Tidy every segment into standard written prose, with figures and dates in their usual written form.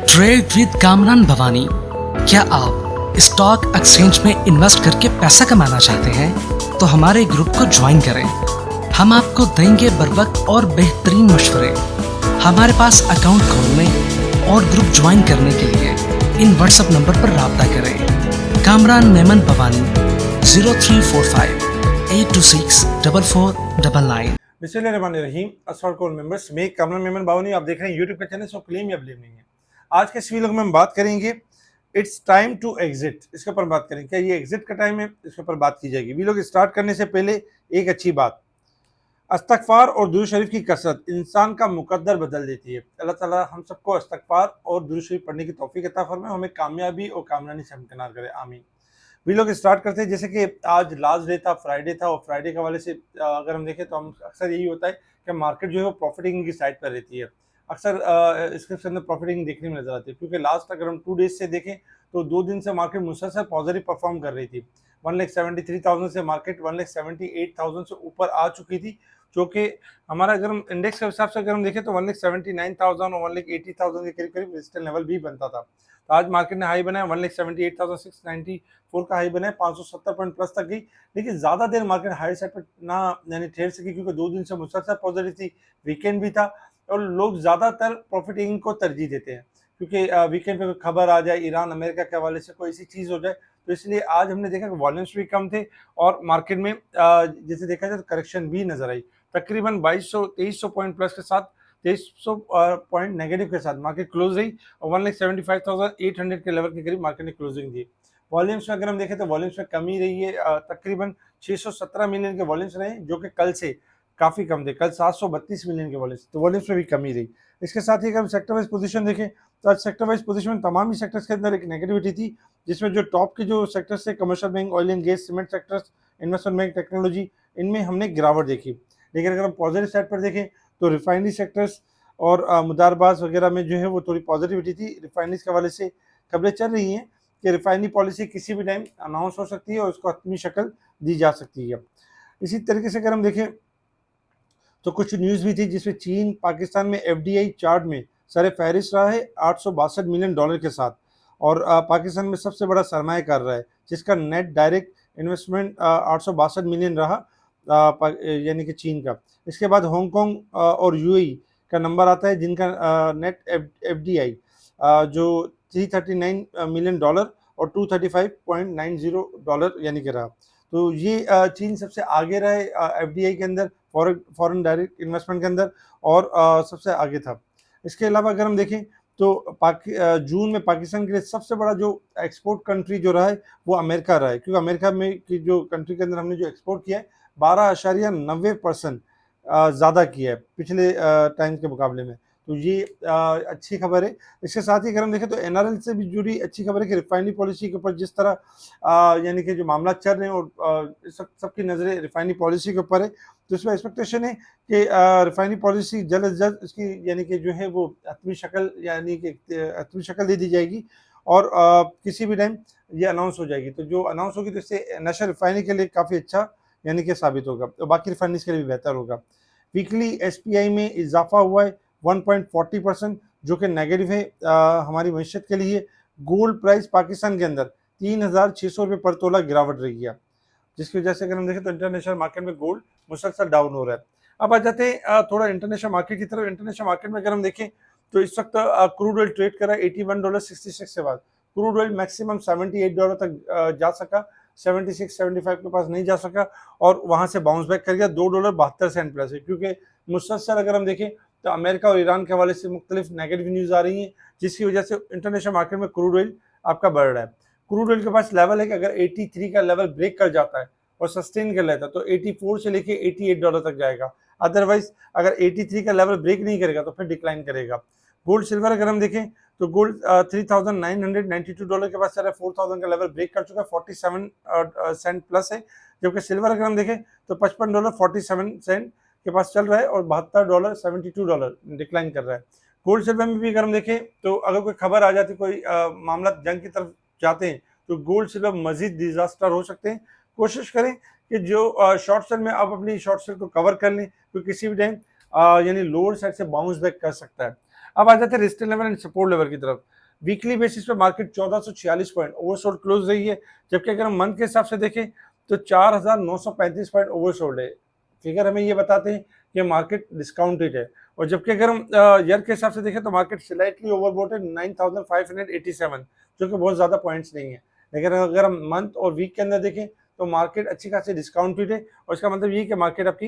Trade with Kamran Bhavani. क्या आप stock exchange में इन्वेस्ट करके पैसा कमाना चाहते हैं तो हमारे ग्रुप को ज्वाइन करें। हम आपको देंगे बर वक्त और बेहतरीन मशवरे। हमारे पास अकाउंट खोलने और ग्रुप ज्वाइन करने के लिए इन व्हाट्सएप नंबर पर राब्ता करें। कामरान मेमन भवानी 0345 826 4499। बिस्मिल्लाहिर्रहमानिर्रहीम। अस्सलाम वालेकुम मेंबर्स, मैं कामरान मेमन भवानी, आप देख रहे हैं यूट्यूब का चैनल सो क्लेम या ब्लेम नहीं है। आज के इस वीडियो में हम बात करेंगे इट्स टाइम टू एग्जिट। इसके ऊपर बात करेंगे, क्या ये एग्जिट का टाइम है, इसके ऊपर बात की जाएगी। वीडियो स्टार्ट करने से पहले एक अच्छी बात, इस्तगफार और दुरूद शरीफ की कसरत इंसान का मुकद्दर बदल देती है। अल्लाह ताला हम सबको इस्तगफार और दुरूद शरीफ पढ़ने की तौफीक अता फरमाए, हमें कामयाबी और कामरानी से हमकिनार करे, आमीन। वीडियो को स्टार्ट करते हैं। जैसे कि आज लास्ट डे था, फ्राइडे था, और फ्राइडे के हवाले से अगर हम देखें तो हम अक्सर यही होता है कि मार्केट जो है वो प्रॉफिटिंग की साइड पर रहती है। अक्सर इसके अंदर प्रॉफिटिंग देखने में नजर आती है, क्योंकि लास्ट अगर हम 2 डेज से देखें तो 2 दिन से मार्केट मुसलसल पॉजिटिव परफॉर्म कर रही थी। 1,73,000 से मार्केट 1,78,000 से ऊपर आ चुकी थी, जो कि हमारा अगर हम इंडेक्स के हिसाब से अगर हम देखें तो 1,79,000 और 1,80,000 के करीब करीब रेजिस्टेंस लेवल भी बनता था। तो आज मार्केट ने हाई बनाया 1,78,694 का हाई बनाया, 570 पॉइंट प्लस तक गई। लेकिन ज़्यादा देर मार्केट हाई साइड पर ना यानी ठहर सकी, क्योंकि 2 दिन से मुसलसल पॉजिटिव थी, वीकेंड भी था और लोग ज़्यादातर प्रॉफिटिंग को तरजीह देते हैं, क्योंकि वीकेंड पे कोई खबर आ जाए ईरान अमेरिका के हवाले से, कोई ऐसी चीज़ हो जाए। तो इसलिए आज हमने देखा कि वॉल्यूम्स भी कम थे और मार्केट में जैसे देखा जाए तो करेक्शन भी नजर आई। तकरीबन 2200-2300 पॉइंट प्लस के साथ, 2300 पॉइंट नेगेटिव के साथ मार्केट क्लोज रही और 1,75,800 के लेवल के करीब मार्केट ने क्लोजिंग दी। वॉल्यूम्स में अगर हम देखें तो वॉल्यूम्स में कमी रही है, तकरीबन 617 मिलियन के वॉल्यूम्स रहे, जो कि कल से काफ़ी कम थे। कल 732 मिलियन के वॉल्यूम्स, तो वॉल्यूम्स में भी कमी रही। इसके साथ ही अगर हम सेक्टर वाइज पोजीशन देखें तो आज सेक्टर वाइज पोजीशन में तमाम ही सेक्टर्स के अंदर एक नेगेटिविटी थी, जिसमें जो टॉप के जो सेक्टर्स थे, commercial bank, oil and gas, cement sectors, investment bank, technology, इनमें हमने गिरावट देखी। लेकिन अगर हम पॉजिटिव साइड पर देखें तो रिफाइनरी सेक्टर्स और मुदारबाज वगैरह में जो है वो थोड़ी पॉजिटिविटी थी। रिफाइनरीज के हवाले से खबरें चल रही हैं कि रिफाइनरी पॉलिसी किसी भी टाइम अनाउंस हो सकती है और उसको अपनी शक्ल दी जा सकती है। इसी तरीके से अगर हम देखें तो कुछ न्यूज़ भी थी, जिसमें चीन पाकिस्तान में एफडीआई चार्ट में सर फहरिस्त रहा है $862 मिलियन के साथ, और पाकिस्तान में सबसे बड़ा सरमाया कर रहा है, जिसका नेट डायरेक्ट इन्वेस्टमेंट 862 मिलियन रहा, यानी कि चीन का। इसके बाद हांगकांग और यूएई का नंबर आता है, जिनका नेट एफडीआई जो $339 मिलियन और $235.90 यानी कि रहा। तो ये चीन सबसे आगे रहा है एफडीआई के अंदर, फॉरेन डायरेक्ट इन्वेस्टमेंट के अंदर, और सबसे आगे था। इसके अलावा अगर हम देखें तो जून में पाकिस्तान के लिए सबसे बड़ा जो एक्सपोर्ट कंट्री जो रहा है वो अमेरिका रहा है, क्योंकि अमेरिका में की जो कंट्री के अंदर हमने जो एक्सपोर्ट किया है 12.90% ज़्यादा किया है पिछले टाइम के मुकाबले में। तो ये अच्छी खबर है। इसके साथ ही अगर हम देखें तो एनआरएल से भी जुड़ी अच्छी खबर है कि रिफाइनरी पॉलिसी के ऊपर जिस तरह यानी कि जो मामला चल रहे हैं और सबकी नज़रें रिफाइनरी पॉलिसी के ऊपर है, तो इसमें एक्सपेक्टेशन है कि रिफाइनरी पॉलिसी जल्द अज जल्द इसकी यानी कि जो है वो हतमी शक्ल यानी कि हतमी शक्ल दे दी जाएगी और किसी भी टाइम ये अनाउंस हो जाएगी। तो जो अनाउंस होगी तो इससे नशा रिफाइनरी के लिए काफ़ी अच्छा यानी कि साबित होगा, तो बाकी रिफाइनरीज के लिए भी बेहतर होगा। वीकली एसपीआई में इजाफा हुआ है 1.40%, जो कि नेगेटिव है हमारी मईशत के लिए। गोल्ड प्राइस पाकिस्तान के अंदर 3,600 रुपये पर तोला गिरावट रही है, जिसकी वजह से अगर हम देखें तो इंटरनेशनल मार्केट में गोल्ड मुसलसल डाउन हो रहा है। अब आ जाते हैं थोड़ा इंटरनेशनल मार्केट की तरफ। इंटरनेशनल मार्केट में अगर हम देखें तो इस वक्त क्रूड ऑयल ट्रेड कर रहा है $81.66 से बाद। क्रूड ऑयल मैक्सिमम $78 तक जा सका, 76-75 के पास नहीं जा सका और वहां से बाउंस बैक कर गया। $2.72 प्लस है, क्योंकि मुसलसल अगर हम देखें तो अमेरिका और ईरान के हवाले से मुख्तलिफ नेगेटिव न्यूज़ आ रही हैं, जिसकी वजह से इंटरनेशनल मार्केट में क्रूड ऑयल आपका बढ़ रहा है। क्रूड ऑयल के पास लेवल है कि अगर 83 का लेवल ब्रेक कर जाता है और सस्टेन कर लेता है तो 84 से लेके $88 तक जाएगा। अदरवाइज अगर 83 का लेवल ब्रेक नहीं करेगा तो फिर डिक्लाइन करेगा। गोल्ड सिल्वर अगर हम देखें तो गोल्ड $3,992 के पास चल रहा है, 4,000 का लेवल ब्रेक कर चुका है, 47 सेंट प्लस है। जबकि सिल्वर अगर हम देखें तो $55.47 के पास चल रहा है और $72.72 डिक्लाइन कर रहा है। गोल्ड सिल्वर में भी अगर हम देखें तो अगर कोई खबर आ जाती, कोई मामला जंग की तरफ जाते हैं, तो गोल्ड सिल्वर मजीद डिजास्टर हो सकते हैं। कोशिश करें कि जो शॉर्ट सेल में आप अपनी शॉर्ट सेल को कवर कर लें, तो किसी भी टाइम यानी लोअर साइड से बाउंस बैक कर सकता है। अब आ जाते हैं resistance level and support level की तरफ। वीकली बेसिस पे मार्केट 1446 पॉइंट ओवरसोल्ड क्लोज रही है, जबकि अगर हम मंथ के हिसाब से देखें तो 4935 पॉइंट ओवरसोल्ड है। फिगर हमें ये बताते हैं कि मार्केट डिस्काउंटेड है। और जबकि अगर हम ईयर के हिसाब से देखें तो मार्केट स्लाइटली ओवरबॉट है 9587, जो कि बहुत ज़्यादा पॉइंट्स नहीं है। लेकिन अगर हम मंथ और वीक के अंदर देखें तो मार्केट अच्छी खासी डिस्काउंटेड है, और इसका मतलब ये कि मार्केट आपकी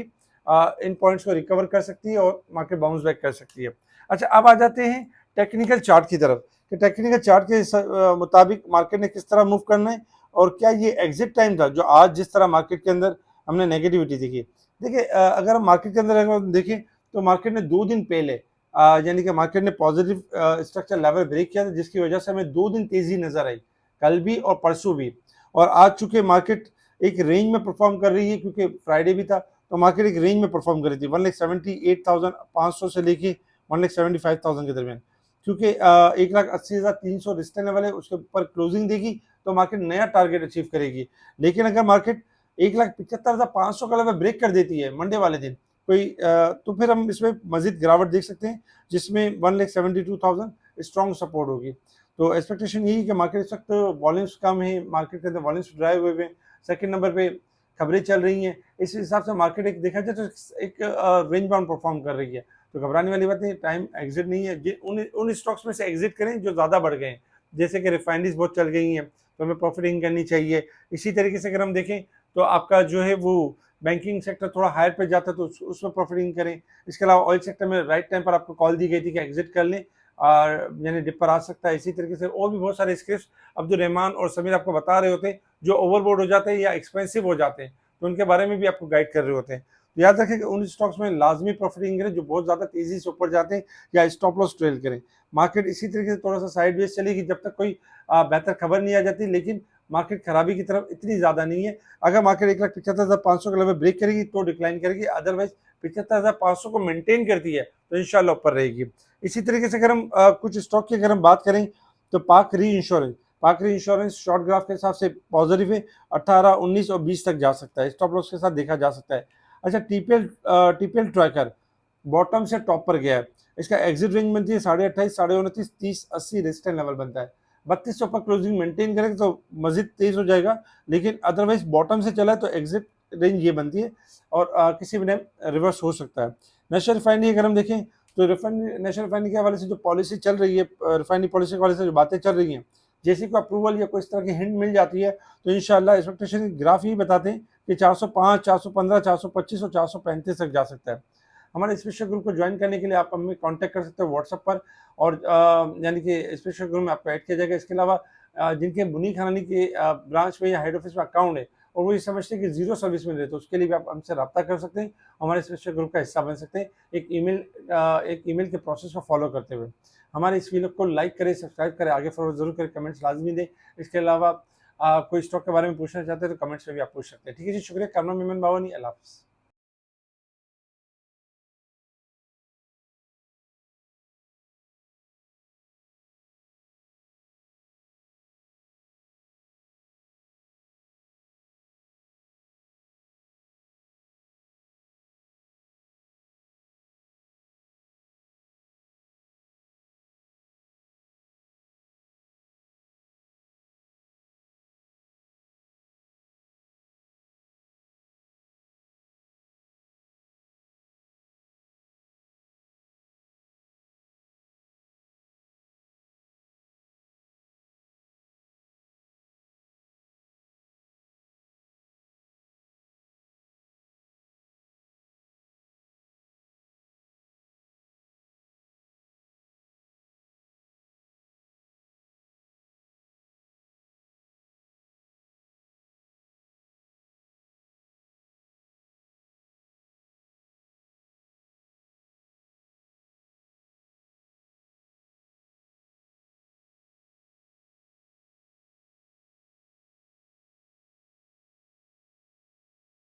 इन पॉइंट्स को रिकवर कर सकती है और मार्केट बाउंस बैक कर सकती है। अच्छा, अब आ जाते हैं टेक्निकल चार्ट की तरफ कि टेक्निकल चार्ट के मुताबिक मार्केट ने किस तरह मूव करना है, और क्या ये एग्जिट टाइम था जो आज जिस तरह मार्केट के अंदर हमने नेगेटिविटी देखी। देखिए, अगर हम मार्केट के अंदर अगर देखें तो मार्केट ने 2 दिन पहले यानी कि मार्केट ने पॉजिटिव स्ट्रक्चर लेवल ब्रेक किया था, जिसकी वजह से हमें 2 दिन तेजी नजर आई, कल भी और परसों भी। और आज चूंकि मार्केट एक रेंज में परफॉर्म कर रही है, क्योंकि फ्राइडे भी था, तो मार्केट एक रेंज में परफॉर्म कर रही थी 1,78,500 से लेके 1,75,000 के दरमियान। क्योंकि 1,80,300 रिस्टेंट लेवल है, उसके ऊपर क्लोजिंग देगी तो मार्केट नया टारगेट अचीव करेगी। लेकिन अगर मार्केट 1,75,500 का लेवल ब्रेक कर देती है मंडे वाले दिन कोई तो फिर हम इसमें मजीद गिरावट देख सकते हैं, जिसमें 1,72,000 स्ट्रॉन्ग सपोर्ट होगी। तो एक्सपेक्टेशन यही कि मार्केट इस वक्त वॉल्यूम्स कम है, मार्केट के अंदर वॉल्यूम्स ड्राइव हुए हैं, सेकंड नंबर पे खबरें चल रही हैं, इस हिसाब से मार्केट एक देखा जाए तो एक रेंज बाउंड परफॉर्म कर रही है। तो घबराने वाली बात नहीं, टाइम एग्जिट नहीं है। उन स्टॉक्स में से एग्जिट करें जो ज़्यादा बढ़ गए हैं, जैसे कि रिफाइनरीज बहुत चल गई हैं तो हमें प्रॉफिटिंग करनी चाहिए। इसी तरीके से अगर हम देखें तो आपका जो है वो बैंकिंग सेक्टर थोड़ा हायर पे जाता है तो उसमें प्रॉफिटिंग करें। इसके अलावा ऑयल सेक्टर में राइट टाइम पर आपको कॉल दी गई थी कि एग्जिट कर लें, और यानी डिप पर आ सकता है। इसी तरीके से और भी बहुत सारे स्क्रिप्ट अब्दुल रहमान और समीर आपको बता रहे होते हैं जो ओवरबोर्ड हो जाते हैं या एक्सपेंसिव हो जाते हैं, तो उनके बारे में भी आपको गाइड कर रहे होते हैं। तो याद रखें कि उन स्टॉक्स में लाजमी प्रॉफिटिंग करें जो बहुत ज़्यादा तेज़ी से ऊपर जाते हैं, या स्टॉप लॉस ट्रेल करें। मार्केट इसी तरीके से थोड़ा सा साइडवेज चलेगी जब तक कोई बेहतर खबर नहीं आ जाती, लेकिन मार्केट खराबी की तरफ इतनी ज़्यादा नहीं है। अगर मार्केट 1,75,500 का लेवल ब्रेक करेगी तो डिक्लाइन करेगी, अदरवाइज 75,500 को मेंटेन करती है तो इंशाल्लाह ऊपर रहेगी। इसी तरीके से अगर हम कुछ स्टॉक की अगर हम बात करें तो पाक री इंश्योरेंस शॉर्ट ग्राफ के हिसाब से पॉजिटिव है, 18, 19 और 20 तक जा सकता है, स्टॉप लॉस के साथ देखा जा सकता है। अच्छा, टीपीएल ट्रैकर बॉटम से टॉप पर गया है, इसका एग्जिट रेंज बनती है 28.5, 29.30, 30, 80 रेजिस्टेंस लेवल बनता है। 32 से ऊपर क्लोजिंग मेंटेन करेगा तो मजीद तेज हो जाएगा, लेकिन अदरवाइज बॉटम से चला है तो एग्जिट रेंज ये बनती है, और किसी भी टाइम रिवर्स हो सकता है। नेशनल रिफाइनरी अगर हम देखें तो नेशनल रिफाइनरी के हवाले से जो पॉलिसी चल रही है, रिफाइनरी पॉलिसी के हवाले से जो बातें चल रही हैं, जैसे कोई अप्रूवल या कोई इस तरह की हिंट मिल जाती है तो इंशाल्लाह एक्सपेक्टेशन ग्राफ ही बताते हैं कि 405, 415, 425 और 435 तक जा सकता है। हमारे स्पेशल ग्रुप को ज्वाइन करने के लिए आप हमें कांटेक्ट कर सकते हो व्हाट्सएप पर, और यानी कि स्पेशल ग्रुप में आपको ऐड किया जाएगा। इसके अलावा जिनके मुनीक हनानी के ब्रांच में या हेड ऑफिस में अकाउंट है और वो ये समझते हैं कि जीरो सर्विस मिल रही है, तो उसके लिए भी आप हमसे रब्ता कर सकते हैं, हमारे स्पेशल ग्रुप का हिस्सा बन सकते हैं, एक ईमेल के प्रोसेस को फॉलो करते हुए। हमारे इस वीडियो को लाइक करें, सब्सक्राइब करें, आगे फॉरवर्ड जरूर करें, कमेंट्स लाजमी दें। इसके अलावा कोई स्टॉक के बारे में पूछना चाहते हैं तो कमेंट्स में भी आप पूछ सकते हैं। ठीक है जी, शुक्रिया। कैमरा मेमन बावनी, अल्लाह हाफ़िज़।